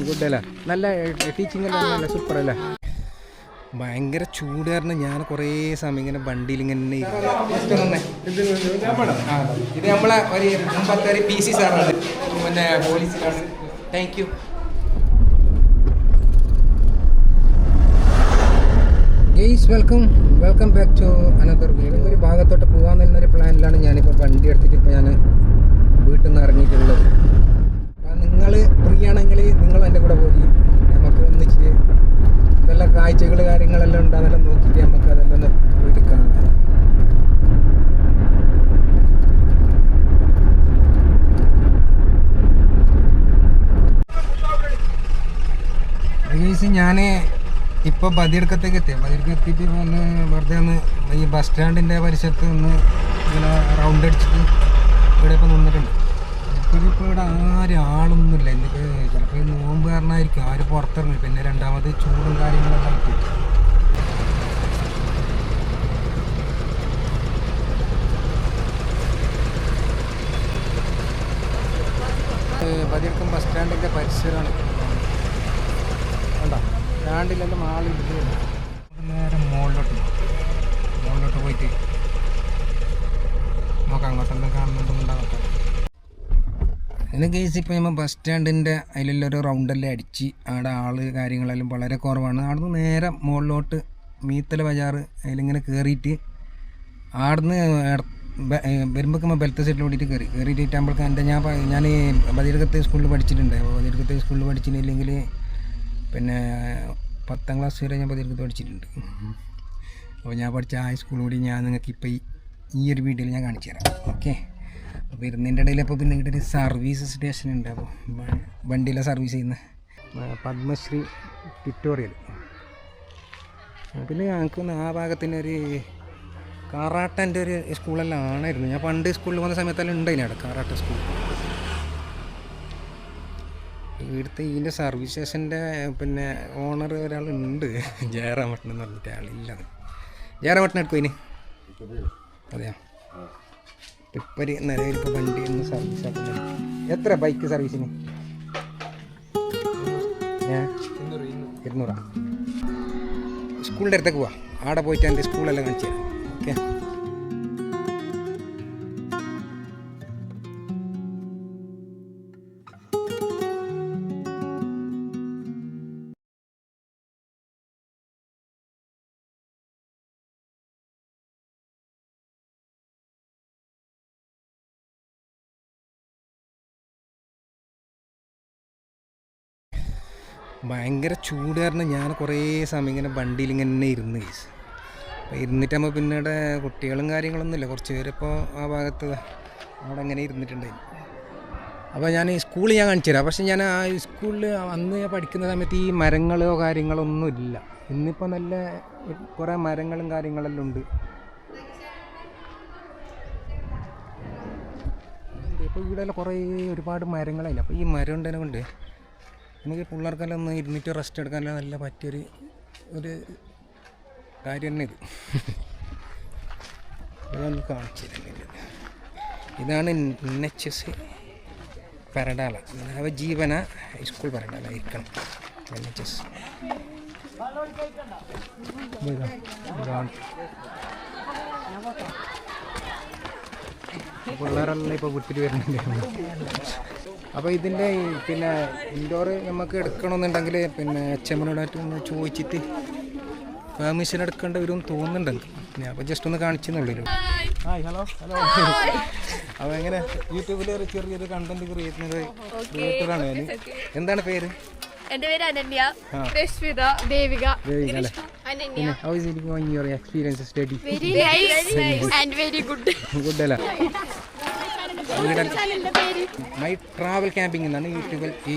ഗുഡല്ല, നല്ല ടീച്ചിങ് എല്ലാം നല്ല സൂപ്പർ അല്ലേ. ഭയങ്കര ചൂട് കാരണം ഞാൻ കുറേ സമയം ഇങ്ങനെ വണ്ടിയിൽ ഇങ്ങനെ ഇത് നമ്മളെ ഒരു മുമ്പത്തെ ഒരു PC സാറാണ്, പിന്നെ പോലീസിലാണ്. Thank you. Welcome back to another video. ഒരു ഭാഗത്തോട്ട് പോകാമെന്നൊരു പ്ലാനിലാണ് ഞാനിപ്പോൾ വണ്ടി എടുത്തിട്ട് ഇപ്പോൾ ഞാൻ വീട്ടിൽ നിന്ന് ഇറങ്ങിയിട്ടുള്ളത്. അപ്പോൾ നിങ്ങൾ ഫ്രീ ആണെങ്കിൽ നിങ്ങൾ എൻ്റെ കൂടെ പോയി നമുക്ക് ഒന്നിച്ച് ഇതെല്ലാം കാഴ്ചകൾ കാര്യങ്ങളെല്ലാം ഉണ്ട്, അതെല്ലാം നോക്കിയിട്ട് നമുക്ക് അതെല്ലാം പോയിട്ട് കാണാം. ഞാൻ ഇപ്പോൾ ബദിയടുക്കത്തേക്ക് എത്തി. ബദിയടുക്ക് എത്തിയിട്ട് ഒന്ന് വെറുതെ ഒന്ന് ഈ ബസ് സ്റ്റാൻഡിൻ്റെ പരിസരത്ത് ഒന്ന് ഇങ്ങനെ റൗണ്ട് അടിച്ചിട്ട് ഇവിടെ ഇപ്പോൾ നിന്നിട്ടുണ്ട്. ഇപ്പോൾ ഇവിടെ ആളൊന്നുമില്ല. എനിക്ക് ചിലപ്പോൾ ഈ നോമ്പ് കാരണമായിരിക്കും ആരും പുറത്തിറങ്ങി. പിന്നെ രണ്ടാമത് ചൂടും കാര്യങ്ങളെല്ലാം ആയിട്ട് ബദിയടുക്കം ബസ് സ്റ്റാൻഡിൻ്റെ പരിസരമാണ്. കണ്ടോ, സ്റ്റാൻഡിലെല്ലാം ആളില്ല. നേരെ മുകളിലോട്ട് പോയിട്ട് നമുക്ക് അങ്ങോട്ടെല്ലാം കാണുന്നുണ്ടാകട്ടെ. അതിന് കേസ് ഇപ്പോൾ നമ്മൾ ബസ് സ്റ്റാൻഡിൻ്റെ അതിലെല്ലാം ഒരു റൗണ്ടെല്ലാം അടിച്ച് അവിടെ ആള് കാര്യങ്ങളെല്ലാം വളരെ കുറവാണ്. അവിടുന്ന് നേരെ മുകളിലോട്ട് മീത്തല ബജാർ അതിലിങ്ങനെ കയറിയിട്ട് അവിടുന്ന് വരുമ്പോൾ ബെൽത്ത സൈഡിൽ ഓടിയിട്ട് കയറിയിട്ട് ആകുമ്പോഴേക്കും ഞാൻ ബദിയടുക്കത്തെ സ്കൂളിൽ പഠിച്ചിട്ടുണ്ട്. അപ്പോൾ ബദിയടുക്കത്തെ സ്കൂളിൽ പഠിച്ചിട്ടില്ലെങ്കിൽ പിന്നെ 10ാം ക്ലാസ് വരെ ഞാൻ ബദിയടുക്കത്ത് പഠിച്ചിട്ടുണ്ട്. അപ്പോൾ ഞാൻ പഠിച്ച ആ സ്കൂൾ കൂടി ഞാൻ നിങ്ങൾക്ക് ഇപ്പോൾ ഈ ഒരു വീഡിയോയിൽ ഞാൻ കാണിച്ചു തരാം. ഓക്കെ. അപ്പോൾ ഇരുന്നതിൻ്റെ ഇടയിൽ അപ്പോൾ പിന്നെ ഇവിടെ ഒരു സർവീസ് സ്റ്റേഷൻ ഉണ്ട്. അപ്പോൾ വണ്ടിയിലെ സർവീസ് ചെയ്യുന്ന പത്മശ്രീ ട്യൂട്ടോറിയൽ. പിന്നെ ഞങ്ങൾക്കൊന്ന് ആ ഭാഗത്തിനൊരു കാറാട്ടൻ്റെ ഒരു സ്കൂളെല്ലാം ആണായിരുന്നു. ഞാൻ പണ്ട് സ്കൂളിൽ പോകുന്ന സമയത്തെല്ലാം ഉണ്ടായിന് അവിടെ കാറാട്ട സ്കൂൾ. ഇവിടുത്തെ ഇതിൻ്റെ സർവീസ് സ്റ്റേഷൻ്റെ പിന്നെ ഓണർ ഒരാളുണ്ട്, ജയറാമട്ടൻ എന്ന് പറഞ്ഞിട്ട് ആളില്ല. ജയറാമട്ടൻ എടുക്കും ഇതിന്. അതെയോ? ഇപ്പോൾ ഒരു നിലവിലിപ്പോൾ വണ്ടി ഒന്ന് സർവീസ് ആക്കുന്നത് എത്ര ബൈക്ക് സർവീസിന്? 200. സ്കൂളിൻ്റെ അടുത്തേക്ക് പോവാം. അവിടെ പോയിട്ട് എൻ്റെ സ്കൂളെല്ലാം കാണിച്ചു തരാം. ഓക്കെ. ഭയങ്കര ചൂട് കാരണം ഞാൻ കുറേ സമയം ഇങ്ങനെ വണ്ടിയിൽ ഇങ്ങനെ ഇരുന്ന് കേസ്. അപ്പോൾ ഇരുന്നിട്ടാകുമ്പോൾ പിന്നീട് കുട്ടികളും കാര്യങ്ങളൊന്നുമില്ല. കുറച്ച് പേരിപ്പോൾ ആ ഭാഗത്ത് അവിടെ അങ്ങനെ ഇരുന്നിട്ടുണ്ടായി. അപ്പോൾ ഞാൻ സ്കൂളിൽ ഞാൻ കാണിച്ചു തരാം. പക്ഷേ ഞാൻ ആ സ്കൂളിൽ അന്ന് ഞാൻ പഠിക്കുന്ന സമയത്ത് ഈ മരങ്ങളോ കാര്യങ്ങളൊന്നും ഇല്ല. ഇന്നിപ്പോൾ നല്ല കുറേ മരങ്ങളും കാര്യങ്ങളെല്ലാം ഉണ്ട്. ഇപ്പോൾ ഇവിടെ കുറേ ഒരുപാട് മരങ്ങളായില്ല. അപ്പോൾ ഈ മരം ഉണ്ടതിനെ കൊണ്ട് നമുക്ക് പിള്ളേർക്കെല്ലാം ഒന്ന് ഇരുന്നിട്ട് റെസ്റ്റ് എടുക്കാനെല്ലാം നല്ല പറ്റിയൊരു കാര്യം തന്നെ ഇത്. ഇതൊന്ന് കാണിച്ചു തരുന്നില്ല. ഇതാണ് NHS പരടാല, നവജീവന ഹൈസ്കൂൾ പരടാല ഇരിക്കണം. NHS പിള്ളേരെല്ലാം ഇപ്പോൾ വിട്ടിട്ട് വരുന്നുണ്ട്. അപ്പോൾ ഇതിൻ്റെ പിന്നെ ഇൻഡോർ നമുക്ക് എടുക്കണമെന്നുണ്ടെങ്കിൽ പിന്നെ HMനോടായിട്ട് ഒന്ന് ചോദിച്ചിട്ട് പെർമിഷൻ എടുക്കേണ്ട വരും തോന്നുന്നുണ്ടെങ്കിൽ ഞാൻ അപ്പോൾ ജസ്റ്റ് ഒന്ന് കാണിച്ചെന്നുള്ളൂ. Hi, hello. അപ്പോൾ എങ്ങനെ യൂട്യൂബിൽ ഒരു ചെറിയൊരു കണ്ടന്റ് ക്രിയേറ്ററാണ് ഞാൻ. എന്താണ് പേര്? എൻ്റെ പേര് Ananya. Rashmitha, Devika. Ananya, how is it going your experience study? Very nice and very good. Good അല്ല. മൈ ട്രാവൽ ക്യാമ്പിംഗ് എന്നാണ്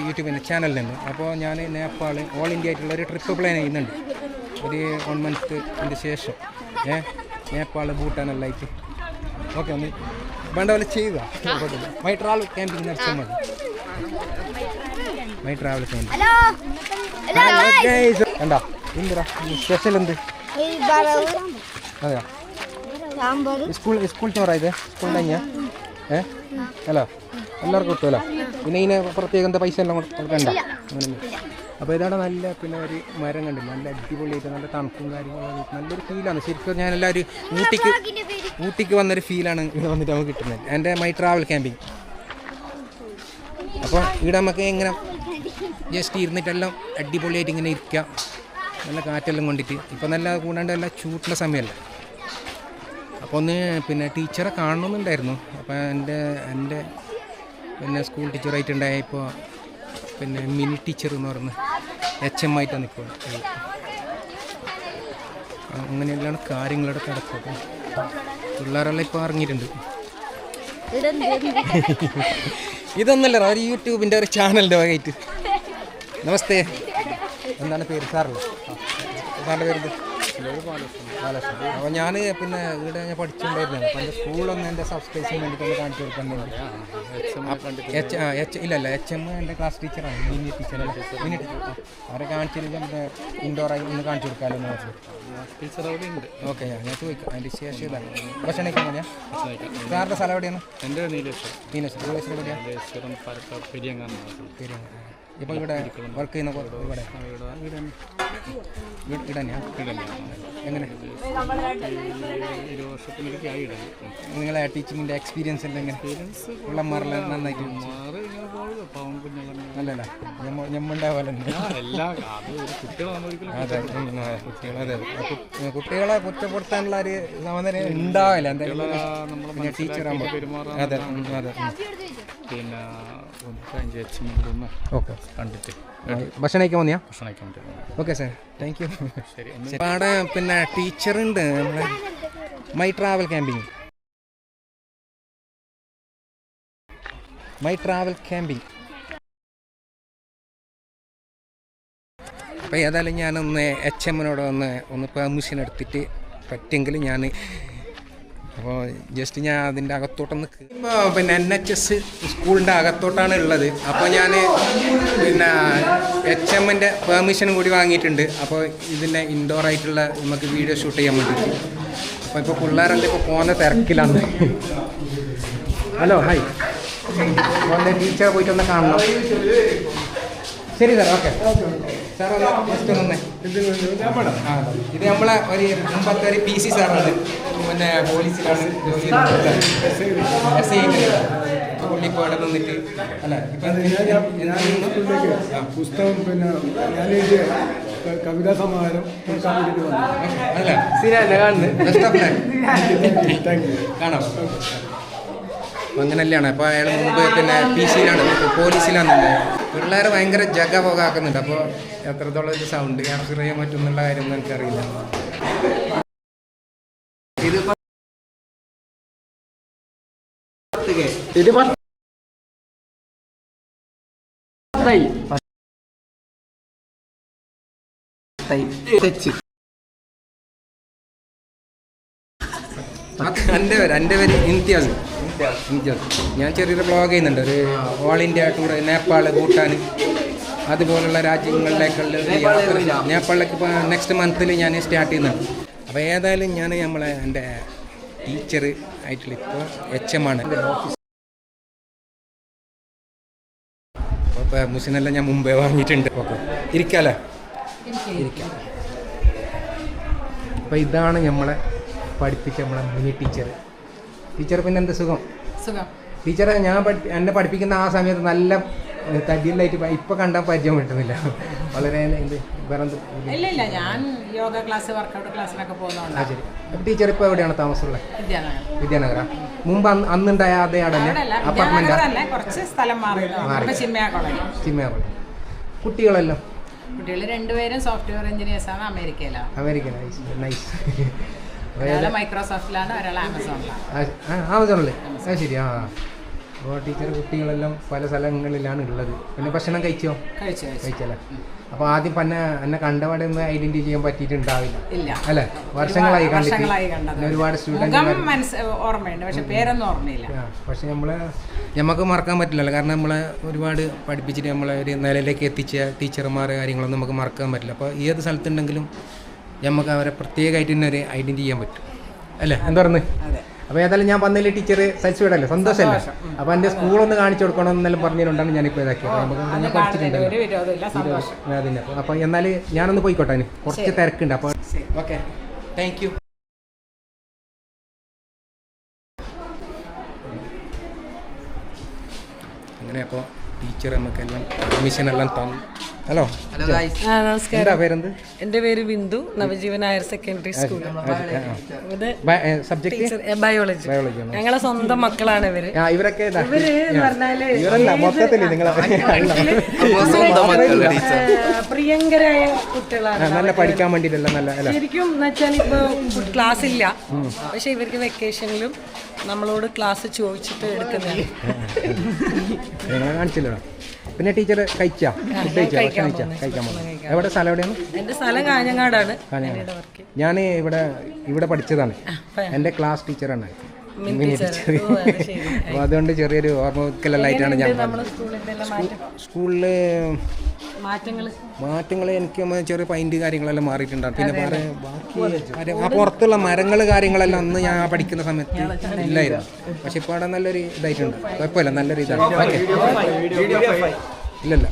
യൂട്യൂബിൻ്റെ ചാനലിൽ നിന്ന്. അപ്പോൾ ഞാൻ നേപ്പാൾ ഓൾ ഇന്ത്യ ആയിട്ടുള്ള ഒരു ട്രിപ്പ് പ്ലാൻ ചെയ്യുന്നുണ്ട്. ഒരു 1 മന്തിൻ്റെ ശേഷം നേപ്പാൾ ഭൂട്ടാനെല്ലാം ആയിട്ട്. ഓക്കെ, ഒന്ന് വേണ്ട പോലെ ചെയ്യുക. മൈ ട്രാവൽ ക്യാമ്പിംഗ് നടത്താൻ മതി. My travel camping. കണ്ടോ എന്തിനാ സ്പെഷ്യൽ എന്ത്? അതെയോ? സ്കൂൾ ചോറാ ഇത്? സ്കൂൾ കഴിഞ്ഞാ? ഹലോ, എല്ലാവർക്കും കിട്ടുമല്ലോ. പിന്നെ ഇതിന് പ്രത്യേകം എന്താ പൈസ എല്ലാം കൊടുക്കണ്ട അങ്ങനെയല്ലേ. അപ്പോൾ ഇതാണ് നല്ല പിന്നെ ഒരു മരം കണ്ടില്ല, നല്ല അടിപൊളിയായിട്ട് നല്ല തണുപ്പും കാര്യങ്ങളും നല്ലൊരു ഫീലാണ്. ശരിക്കും ഞാൻ എല്ലാവരും ഊട്ടിക്ക് വന്നൊരു ഫീലാണ് ഇവിടെ വന്നിട്ട് നമുക്ക് കിട്ടുന്നത്. എൻ്റെ മൈ ട്രാവൽ ക്യാമ്പിങ്. അപ്പോൾ ഇവിടെ നമുക്ക് ഇങ്ങനെ ജസ്റ്റ് ഇരുന്നിട്ടെല്ലാം അടിപൊളിയായിട്ട് ഇങ്ങനെ ഇരിക്കാം, നല്ല കാറ്റെല്ലാം കൊണ്ടിട്ട്. ഇപ്പോൾ നല്ല കൂടാണ്ട് നല്ല ചൂട്ടുള്ള സമയമല്ല. അപ്പോൾ ഒന്ന് പിന്നെ ടീച്ചറെ കാണണമെന്നുണ്ടായിരുന്നു. അപ്പോൾ എൻ്റെ പിന്നെ സ്കൂൾ ടീച്ചറായിട്ടുണ്ടായ ഇപ്പോൾ പിന്നെ മിനി ടീച്ചർ എന്ന് പറഞ്ഞ് HM ആയിട്ടാണ് ഇപ്പോൾ. അങ്ങനെയെല്ലാം കാര്യങ്ങളുടെ കിടക്കും. പിള്ളേരെല്ലാം ഇപ്പോൾ ഇറങ്ങിയിട്ടുണ്ട്. ഇതൊന്നല്ല, ഒരു യൂട്യൂബിൻ്റെ ഒരു ചാനലിൻ്റെ വകയായിട്ട്. നമസ്തേ, എന്താണ് പേര്? സാറല്ലേ? സാറിൻ്റെ പേര് ബാലകൃഷ്ണൻ. അപ്പോൾ ഞാൻ പിന്നെ ഇവിടെ ഞാൻ പഠിച്ചിട്ടുണ്ടായിരുന്നു. അപ്പോൾ എൻ്റെ സ്കൂളൊന്ന് എൻ്റെ സബ്സ്ക്രൈബേഷന് വേണ്ടിയിട്ടൊന്ന് കാണിച്ചു കൊടുക്കുന്നുണ്ട്. ഇല്ലല്ല, HM എൻ്റെ ക്ലാസ് ടീച്ചറാണ്, മിനി ടീച്ചർ. അവരെ കാണിച്ചിട്ട് നമ്മുടെ ഇൻഡോറായി ഒന്ന് കാണിച്ചു കൊടുക്കാമല്ലോ എന്ന് പറഞ്ഞു. ഓക്കെ, ഞാൻ ചോദിക്കാം അതിൻ്റെ ശേഷം ഇതാണ്. ഭക്ഷണം എങ്ങനെയാണ്? സാറിൻ്റെ സ്ഥലം എവിടെയാണ്? എൻ്റെ നീലേശ്വരം എവിടെയാണ്? ഇപ്പോൾ ഇവിടെ വർക്ക് ചെയ്യുന്ന ഇവിടെ എങ്ങനെ നിങ്ങളെ ടീച്ചിങ്ങിൻ്റെ എക്സ്പീരിയൻസ് എല്ലാം എങ്ങനെ? പിള്ളമാരെല്ലാം നന്നായിട്ട് നല്ലല്ല ഞമ്മുണ്ടാവാലോ. അതെ, കുട്ടികളെ കുറ്റപ്പെടുത്താനുള്ള ഒരു സമാധാനം ഉണ്ടാവില്ല എന്തായാലും ടീച്ചറാകുമ്പോൾ. അതെ അതെ. പിന്നെ ഓക്കെ, കണ്ടിട്ട് ഭക്ഷണം കഴിക്കാൻ മതിയാ? ഭക്ഷണം കഴിക്കാൻ പറ്റും. Okay sir, thank you. ശരി. അവിടെ പിന്നെ ടീച്ചറുണ്ട് നമ്മുടെ മൈ ട്രാവൽ ക്യാമ്പിങ്. അപ്പോൾ ഏതായാലും ഞാനൊന്ന് HMനോട് ഒന്ന് പെർമിഷൻ എടുത്തിട്ട് പറ്റുമെങ്കിൽ ഞാൻ അപ്പോൾ ജസ്റ്റ് ഞാൻ അതിൻ്റെ അകത്തോട്ടൊന്ന് ഇപ്പോൾ പിന്നെ NHS സ്കൂളിൻ്റെ അകത്തോട്ടാണ് ഉള്ളത്. അപ്പോൾ ഞാൻ പിന്നെ HMൻ്റെ പെർമിഷനും കൂടി വാങ്ങിയിട്ടുണ്ട്. അപ്പോൾ ഇതിൻ്റെ ഇൻഡോർ ആയിട്ടുള്ള നമുക്ക് വീഡിയോ ഷൂട്ട് ചെയ്യാൻ വേണ്ടിയിട്ട്. അപ്പോൾ ഇപ്പോൾ പിള്ളേരെല്ലാം ഇപ്പോൾ പോകുന്ന തിരക്കിലാണ്. Hello, hi. അപ്പോൾ എൻ്റെ ടീച്ചറെ പോയിട്ടൊന്ന് കാണണം. ശരി സാർ, ഓക്കെ സാർ. ഒന്ന് ജസ്റ്റ് ഒന്ന് ഇത് നമ്മളെ ഒരു മുമ്പത്തെ ഒരു PC സാറാണ്, പിന്നെ പോലീസിലാണ് ജോലി പുള്ളിപ്പോൾ ഇവിടെ നിന്നിട്ട് അല്ല പുസ്തകം പിന്നെ കവിതാ സമാഹാരം അല്ല സ്ഥിരമല്ല കാണുന്നത്. കാണാം. അപ്പോൾ അങ്ങനെയല്ലാണ്. അപ്പോൾ അയാൾ മുമ്പ് പിന്നെ PC-യിലാണ്, പോലീസിലാണ്. പിള്ളേർ ഭയങ്കര ജഗ പോകാക്കുന്നുണ്ട്. അപ്പോൾ എത്രത്തോളം ഇത് സൗണ്ട് ക്യാപ്ചർ ചെയ്യാൻ പറ്റുമെന്നുള്ള കാര്യമൊന്നും എനിക്കറിയില്ല. എൻ്റെ പേര് ഇംതിയാസ്. ഞാൻ ചെറിയൊരു വ്ളോഗ് ചെയ്യുന്നുണ്ട്, ഒരു all India tour. Nepal, Bhutan അതുപോലുള്ള രാജ്യങ്ങളിലേക്കുള്ള യാത്ര. നേപ്പാളിലേക്ക് ഇപ്പോൾ നെക്സ്റ്റ് മന്തിൽ ഞാൻ സ്റ്റാർട്ട് ചെയ്യുന്നുണ്ട്. അപ്പോൾ ഏതായാലും ഞാൻ എൻ്റെ ടീച്ചർ ആയിട്ടുള്ള ഇപ്പോൾ HM ആണ്. അപ്പോൾ പെർമിഷനെല്ലാം ഞാൻ മുമ്പേ വാങ്ങിയിട്ടുണ്ട്. ഓക്കെ, ഇരിക്കാമല്ലേ? ഇരിക്കാം. അപ്പോൾ ഇതാണ് നമ്മളെ പഠിപ്പിച്ച നമ്മളെ മിനി ടീച്ചർ. പിന്നെ എന്ത് സുഖം ടീച്ചറെ. ഞാൻ എന്നെ പഠിപ്പിക്കുന്ന ആ സമയത്ത് നല്ല തടിയിലായിട്ട് ഇപ്പോൾ കണ്ടാൽ പരിചയം കിട്ടുന്നില്ല. വളരെ ഇല്ല, ഞാൻ യോഗ ക്ലാസ്, വർക്കൗട്ട് ക്ലാസ്സിനൊക്കെ പോകുന്നതാണ്. ആ ശരി. അപ്പോൾ ടീച്ചർ ഇപ്പോൾ എവിടെയാണ് താമസമുള്ളത്? വിദ്യാനഗര. മുമ്പ് അന്നുണ്ടായ അതേ അടല്ലേ അപ്പാർട്ട്മെന്റ്? കുറച്ച് സ്ഥലം മാറി. ചിന്മയ കോളേജ്. കുട്ടികളെല്ലാം കുട്ടികൾ രണ്ടുപേരും സോഫ്റ്റ്വെയർ എഞ്ചിനീയേഴ്സാണ്, അമേരിക്കയിലാണ്. നൈസ്. ഒരാൾ മൈക്രോസോഫ്റ്റിലാണ്, ഒരാൾ ആമസോണിൽ. അത് ശരി. ആ, അപ്പോൾ ടീച്ചർ കുട്ടികളെല്ലാം പല സ്ഥലങ്ങളിലാണ് ഉള്ളത്. പിന്നെ ഭക്ഷണം കഴിച്ചല്ലേ? അപ്പോൾ ആദ്യം എന്നെ കണ്ടപാടെ ഒന്ന് ഐഡന്റിഫൈ ചെയ്യാൻ പറ്റിയിട്ടുണ്ടാവില്ല അല്ലേ? വർഷങ്ങളായി കണ്ടിട്ട്. ഒരുപാട് സ്റ്റുഡൻറ് ഓർമ്മയുണ്ട്, പക്ഷെ പേരൊന്നും ഓർമ്മയില്ല. പക്ഷെ നമുക്ക് മറക്കാൻ പറ്റില്ലല്ലോ, കാരണം നമ്മളെ ഒരുപാട് പഠിപ്പിച്ചിട്ട് നമ്മളെ ഒരു നിലയിലേക്ക് എത്തിച്ച ടീച്ചർമാർ കാര്യങ്ങളൊന്നും നമുക്ക് മറക്കാൻ പറ്റില്ല. അപ്പോൾ ഏത് സ്ഥലത്തുണ്ടെങ്കിലും നമുക്ക് അവരെ പ്രത്യേകമായിട്ട് തന്നെ ഒരു ഐഡൻറ്റിഫൈ ചെയ്യാൻ പറ്റും അല്ലേ? എന്താ പറയുന്നത്? അപ്പോൾ ഏതായാലും ഞാൻ വന്നതിൽ ടീച്ചർ സാറ്റിസ്ഫൈഡ് അല്ലേ, സന്തോഷമല്ലേ? അപ്പോൾ എൻ്റെ സ്കൂളൊന്ന് കാണിച്ചു കൊടുക്കണം എന്നെല്ലാം പറഞ്ഞിട്ടുണ്ടാണ് ഞാനിപ്പോൾ ഇതാക്കിയത്. നമുക്ക് പഠിച്ചിട്ടുണ്ടല്ലോ അതിൻ്റെ. അപ്പോൾ എന്നാൽ ഞാനൊന്ന് പോയിക്കോട്ടെ, അതിന് കുറച്ച് തിരക്കുണ്ട്. അപ്പോൾ ഓക്കെ, താങ്ക് യു. അങ്ങനെ അപ്പോൾ ടീച്ചർ നമുക്കെല്ലാം അഡ്മിഷനെല്ലാം തന്നു. ഹലോ, നമസ്കാരം. എന്താ പേരെന്ത്? എൻ്റെ പേര് Bindu, Navajeevan higher secondary school. Subject biology. ഞങ്ങളെ സ്വന്തം മക്കളാണ് ഇവര്. ഇവരൊക്കെ പറഞ്ഞാല് ഇവരല്ല മൊത്തത്തിൽ നിങ്ങളെ പ്രിയങ്കരായ കുട്ടികളാണ്. നല്ല പഠിക്കാൻ വേണ്ടിയിട്ടല്ല, നല്ല ശരിക്കും എന്ന് വെച്ചാൽ ഇപ്പൊ ക്ലാസ് ഇല്ല, പക്ഷെ ഇവർക്ക് വെക്കേഷനിലും നമ്മളോട് ക്ലാസ് ചോദിച്ചിട്ട് എടുക്കുന്നതാണ്. നിങ്ങളെ കാണിച്ചില്ലടാ. പിന്നെ ടീച്ചർ കഴിച്ചാ കഴിക്കാൻ പോകുന്നു. എവിടെ സ്ഥലം എവിടെയാണ്? എൻ്റെ സ്ഥലം കാഞ്ഞങ്ങാടാണ്. ഞാൻ ഇവിടെ പഠിച്ചതാണ്. എൻ്റെ ക്ലാസ് ടീച്ചറാണ് അപ്പോൾ അതുകൊണ്ട് ചെറിയൊരു ഓർമ്മക്കലായിട്ടാണ് ഞാൻ സ്കൂളില് മാറ്റങ്ങൾ എനിക്ക് ചെറിയ പൈൻറ്റ് കാര്യങ്ങളെല്ലാം മാറിയിട്ടുണ്ടാകും. പിന്നെ വേറെ ബാക്കി ആ പുറത്തുള്ള മരങ്ങൾ കാര്യങ്ങളെല്ലാം അന്ന് ഞാൻ പഠിക്കുന്ന സമയത്ത് ഇല്ലായിരുന്നു. പക്ഷെ ഇപ്പോൾ അവിടെ നല്ലൊരു ഇതായിട്ടുണ്ട്, കുഴപ്പമില്ല, നല്ലൊരു ഇതാണ്. ഇല്ലല്ല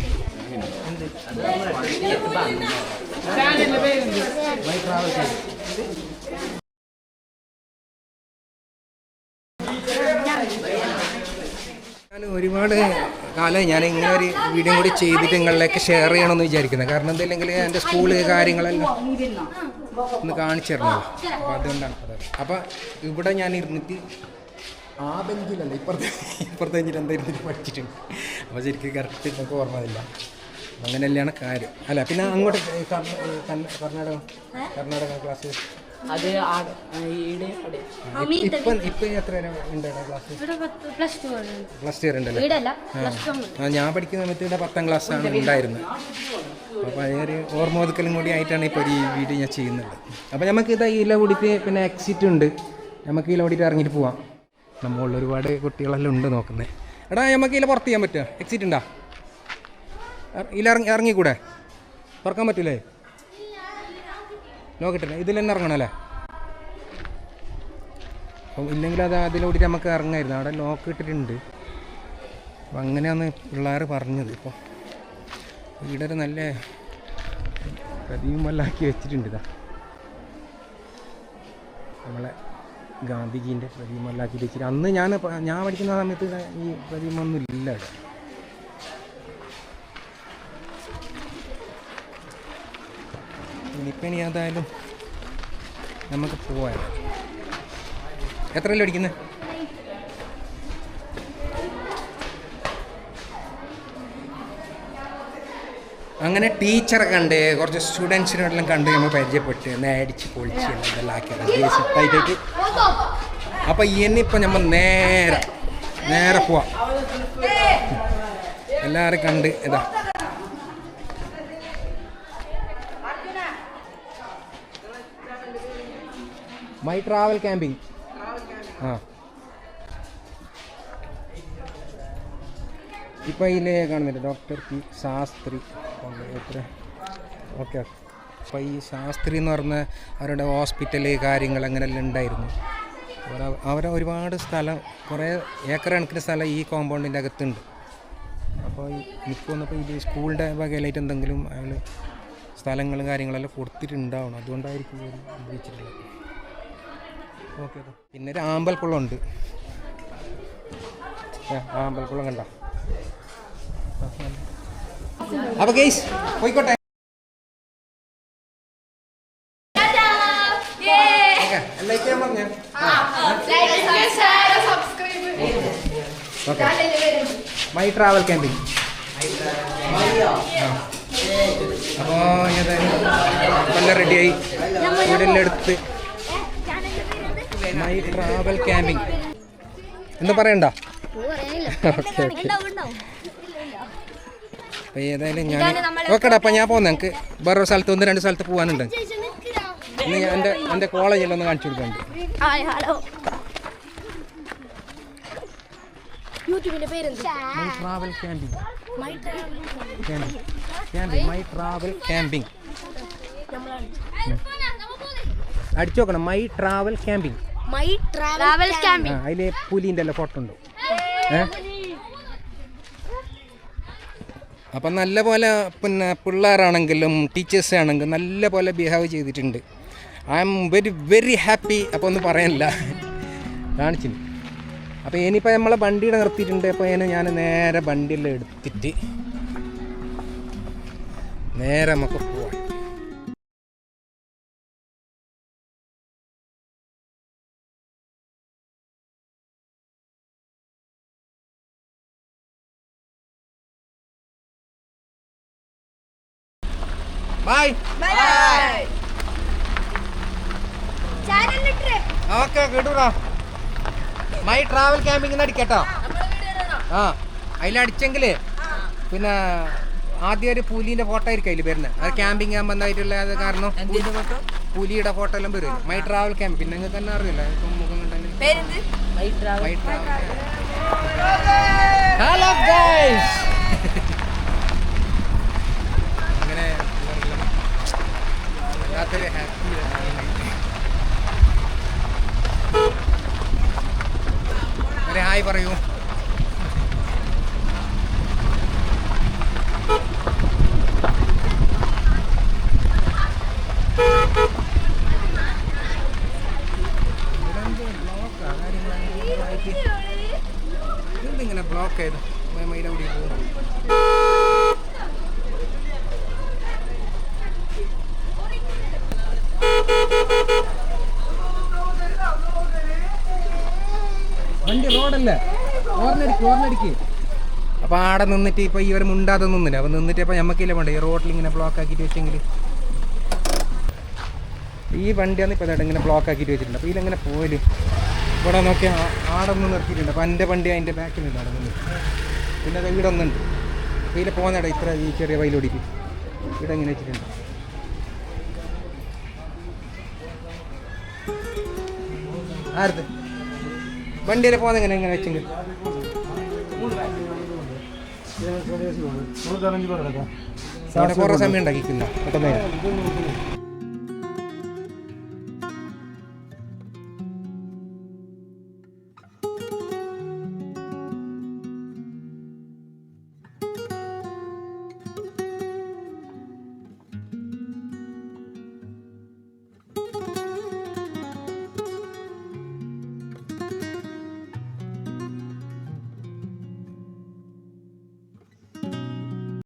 ഞാൻ ഒരുപാട് കാലം ഞാൻ ഇങ്ങനെ ഒരു വീഡിയോ കൂടി ചെയ്തിട്ട് നിങ്ങളിലേക്ക് ഷെയർ ചെയ്യണമെന്ന് വിചാരിക്കുന്നത്. കാരണം എന്തില്ലെങ്കിൽ എൻ്റെ സ്കൂള് കാര്യങ്ങളെല്ലാം ഒന്ന് കാണിച്ചു തരണമല്ലോ. അപ്പോൾ അതുകൊണ്ടാണ്. അപ്പോൾ ഇവിടെ ഞാൻ ഇരുന്നിട്ട് ആ ബെഞ്ചിലല്ല, ഇപ്പുറത്തെ ബെഞ്ചിൽ എന്താ ഇരുന്നിട്ട് പഠിച്ചിട്ടുണ്ട്. അപ്പോൾ ശരിക്കും കറക്റ്റ് നമുക്ക് ഓർമ്മയില്ല. അങ്ങനെയല്ലാണ് കാര്യം അല്ല. പിന്നെ അങ്ങോട്ട് കർണാടക ക്ലാസ് അത് ഇപ്പം എത്ര ഉണ്ട് ക്ലാസ്? പ്ലസ് 2 ഉണ്ടല്ലോ. ഞാൻ പഠിക്കുന്ന സമയത്ത് ഇവിടെ 10ാം ക്ലാസ്സാണ് ഉണ്ടായിരുന്നത്. അപ്പോൾ അതൊരു ഓർമ്മ ഒതുക്കലും കൂടി ആയിട്ടാണ് ഇപ്പോൾ ഈ വീഡിയോ ഞാൻ ചെയ്യുന്നത്. അപ്പോൾ നമുക്ക് ഇതാ ഇതിലെ കൂടിയിട്ട് പിന്നെ എക്സിറ്റ് ഉണ്ട്, നമുക്ക് ഇതിലെ കൂടിയിട്ട് ഇറങ്ങിയിട്ട് പോവാം. നമ്മളിൽ ഒരുപാട് കുട്ടികളെല്ലാം ഉണ്ട് നോക്കുന്നത്. എടാ നമുക്ക് ഇതിൽ പുറത്ത് ചെയ്യാൻ പറ്റുമോ? എക്സിറ്റ് ഉണ്ടോ? ഇറങ്ങിക്കൂടെ? തുറക്കാൻ പറ്റൂലേ? നോക്കിട്ടില്ല, ഇതിൽ തന്നെ ഇറങ്ങണമല്ലേ? അപ്പം ഇല്ലെങ്കിൽ അത് അതിലൂടെ നമുക്ക് ഇറങ്ങായിരുന്നു. അവിടെ ലോക്ക് ഇട്ടിട്ടുണ്ട്. അപ്പം അങ്ങനെയാണ് പിള്ളേർ പറഞ്ഞത്. ഇപ്പോൾ ഇവിടെ ഒരു നല്ല പ്രതിമല്ലാക്കി വെച്ചിട്ടുണ്ട്. ഇതാ നമ്മളെ ഗാന്ധിജീൻ്റെ പ്രതിമല്ലാക്കി വെച്ചിട്ട് അന്ന് ഞാൻ പഠിക്കുന്ന സമയത്ത് ഈ പ്രതിമ ഒന്നും ഇല്ല ഇവിടെ. ഇനിയിപ്പം ഏതായാലും നമുക്ക് പോവാം. എത്രയല്ലേ പഠിക്കുന്നത്? അങ്ങനെ ടീച്ചറെ കണ്ട് കുറച്ച് സ്റ്റുഡൻസിനോടെല്ലാം കണ്ട് നമ്മൾ പരിചയപ്പെട്ട് നേടിച്ച് പൊളിച്ച് എല്ലാം ആക്കിയത് സെറ്റായിട്ട്. അപ്പം ഇനിയിപ്പോൾ നമ്മൾ നേരെ പോവാം. എല്ലാവരും കണ്ട് ഇതാ മൈ ട്രാവൽ ക്യാമ്പിംഗ്. ഇപ്പോൾ ഇതിൽ കാണുന്നുണ്ട് ഡോക്ടർ പി ശാസ്ത്രി. ഓക്കെ. അപ്പോൾ ഈ ശാസ്ത്രി എന്ന് പറഞ്ഞ അവരുടെ ഹോസ്പിറ്റല് കാര്യങ്ങൾ അങ്ങനെയെല്ലാം ഉണ്ടായിരുന്നു. അവരെ ഒരുപാട് സ്ഥലം, കുറേ ഏക്കർ കണക്കിന് സ്ഥലം ഈ കോമ്പൗണ്ടിൻ്റെ അകത്തുണ്ട്. അപ്പോൾ എനിക്ക് വന്നപ്പോൾ ഇത് സ്കൂളിൻ്റെ വകയിലായിട്ട് എന്തെങ്കിലും അയാൾ സ്ഥലങ്ങളും കാര്യങ്ങളെല്ലാം കൊടുത്തിട്ടുണ്ടാവണം. അതുകൊണ്ടായിരിക്കും ഉപയോഗിച്ചിട്ടുള്ളത്. ഓക്കെ. പിന്നെ ഒരു ആമ്പൽക്കുളം ഉണ്ട്. ആമ്പൽക്കുളം കണ്ട. അപ്പോൾ ഗെയ്സ് പോയിക്കോട്ടെ. My travel camping. അപ്പോൾ എല്ലാം റെഡിയായി, വീടെല്ലാം എടുത്ത് മൈ ട്രാവൽ ക്യാമ്പിംഗ് എന്താ പറയണ്ട. Okay okay. അപ്പോൾ ഏതായാലും ഞാൻ ഓക്കെടാ. അപ്പം ഞാൻ പോകുന്നത് എനിക്ക് വേറൊരു സ്ഥലത്ത് 1-2 സ്ഥലത്ത് പോകാനുണ്ട്. ഇന്ന് ഞാൻ എൻ്റെ കോളേജിൽ ഒന്ന് കാണിച്ചു കൊടുക്കുന്നുണ്ട്. Travel camping, my travel camping അടിച്ചു നോക്കണം. My travel camping. Travel camping. അതിൽ പുലിൻ്റെ എല്ലാം ഫോട്ടോ ഉണ്ടോ? അപ്പം നല്ല പോലെ പിന്നെ പിള്ളേരാണെങ്കിലും ടീച്ചേഴ്സ് ആണെങ്കിലും നല്ല പോലെ ബിഹേവ് ചെയ്തിട്ടുണ്ട്. I am very very happy. അപ്പോൾ ഒന്നും പറയാനില്ല, കാണിച്ചിന്. അപ്പോൾ ഇനിയിപ്പോൾ നമ്മളെ വണ്ടിയുടെ നിർത്തിയിട്ടുണ്ട്. അപ്പോൾ ഞാൻ നേരെ വണ്ടിയെല്ലാം എടുത്തിട്ട് നേരെ നമുക്ക് പോവാം. ബൈ. ഓക്കെ കേട്ടൂടാ. മൈ ട്രാവൽ ക്യാമ്പിംഗ് അടിക്കട്ടോ. ആ അതിലടിച്ചെങ്കിൽ പിന്നെ ആദ്യം ഒരു പുലിൻ്റെ ഫോട്ടോ ആയിരിക്കും അതിൽ വരുന്നത്. അത് ക്യാമ്പിംഗ് ആകുമ്പോഴായിട്ടുള്ള അത് കാരണം പുലിയുടെ ഫോട്ടോ എല്ലാം വരും. My travel camp. പിന്നെ നിങ്ങൾക്ക് തന്നെ അറിയില്ല മുഖം കണ്ടാൽ. Hello guys. അങ്ങനെ വല്ലാത്തൊരു ഹാപ്പി. ഒരു ഹായ് പറയൂ. എന്തിങ്ങനെ ബ്ലോക്ക് ചെയ്ത് മൈൻ്റെ കൂടി പോകും. വണ്ടി റോഡല്ലേ, ഓർണടിക്ക്. അപ്പോൾ ആടെ നിന്നിട്ട് ഇപ്പോൾ ഇവർ മുണ്ടാതെ നിന്നില്ല. അപ്പോൾ നിന്നിട്ട് ഇപ്പോൾ നമുക്കില്ല വേണ്ട ഈ റോഡിൽ ഇങ്ങനെ ബ്ലോക്ക് ആക്കിയിട്ട് വെച്ചെങ്കിൽ. ഈ വണ്ടിയാണ് ഇപ്പോൾ ഇതായിട്ട് ഇങ്ങനെ ബ്ലോക്ക് ആക്കിയിട്ട് വെച്ചിട്ടുണ്ട്. അപ്പോൾ ഇതിലെങ്ങനെ പോയാലും ഇവിടെ നോക്കിയാൽ ആടെ ഒന്ന് നിർത്തിയിട്ടുണ്ട്. അപ്പോൾ എൻ്റെ വണ്ടി അതിൻ്റെ ബാക്കിലുണ്ട് അവിടെ നിന്ന്. പിന്നെ അത് ഇവിടെ ഒന്നുണ്ട്. അപ്പോൾ ഇതിൽ പോകുന്നേടാ ഇത്ര ഈ ചെറിയ വയലോടിക്ക് ഇവിടെ ഇങ്ങനെ വെച്ചിട്ടുണ്ട്. ആരത് വണ്ടിയിൽ പോകുന്ന ഇങ്ങനെ വെച്ചെങ്കിൽ അവിടെ കുറേ സമയം ഉണ്ടാക്കിക്കുന്ന പെട്ടെന്ന്